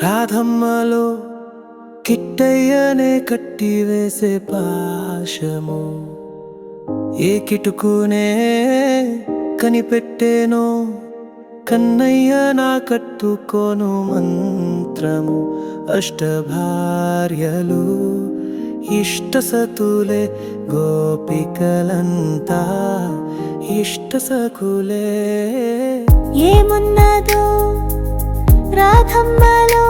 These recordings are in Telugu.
రాధమ్మలో కిట్టయ్యనే కట్టివేసే పాశము ఏ కిటుకునే కనిపెట్టేనో కన్నయ్య నా కట్టుకోను మంత్రము అష్టభార్యలు ఇష్టసతులే గోపికలంతా ఇష్టసకులే ఏమున్నదో రాధమ్మలో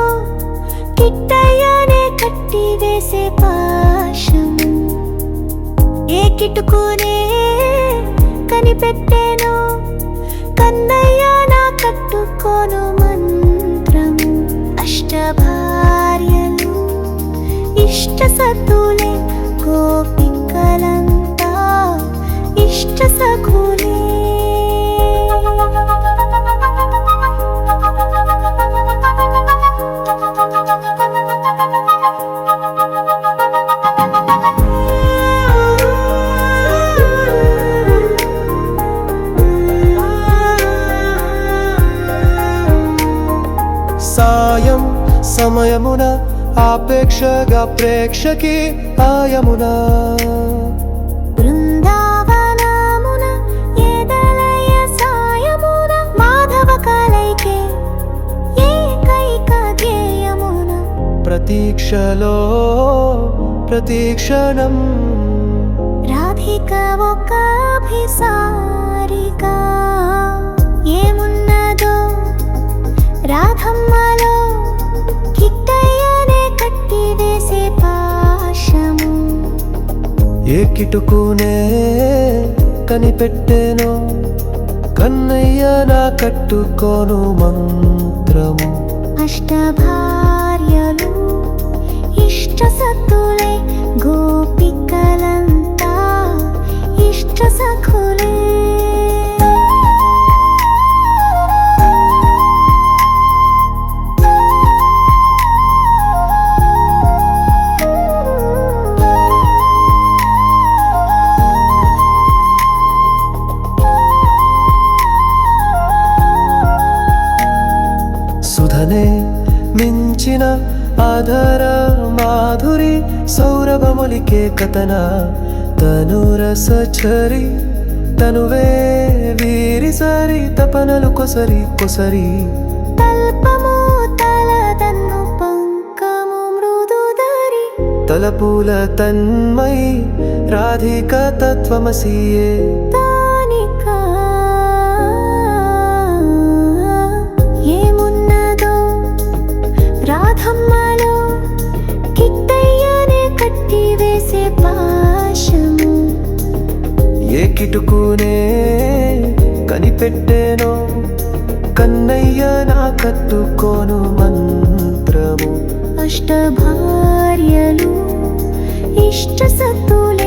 కిట్టయ్యనే కట్టివేసే పాశము ఏ కిటుకునే కనిపెట్టేనో కన్నయ్య నా కట్టుకోను మంత్రము అష్టభార్యలు ఇష్టసతులే గోపికలంతా ఇష్టసఖులే సాయం సమయమున ఆపేక్షగా ప్రేక్షకి ఆయమున బృందావనమున ఏదలయ సాయమున మాధవ కలైకే ఏకైక ధ్యేయమున ప్రతీక్షలో ప్రతీక్షణం రాధిక ఒక అభిసారిక ఏమున్నదో రాధమ్మలో కిట్టయ్యనే కట్టివేసే పాశము ఏ కిటుకునే కనిపెట్టేనో కన్నయ్య నా కట్టుకోను మంత్రము అష్టభార్యలు ఇష్టసతులే గోపికలంతా ఇష్టసఖులే సుధనే మించిన ఆధార మాధురి సౌరభములికే కథన తనురసచరి తనువే వీరి సరి తపనలు కొసరి కొసరి తల్పము తలదన్ను పంకము మృదుదరి తలపూల తన్మై రాధిక తత్వమసియే తానిక ఏమున్నదో రాధమ్మలో కిట్టయ్యనే కట్టివేసే పాశము ఏ కిటుకునే కనిపెట్టేనో కన్నయ్య నా కట్టుకోను మంత్రము అష్టభార్యలు ఇష్టసతులే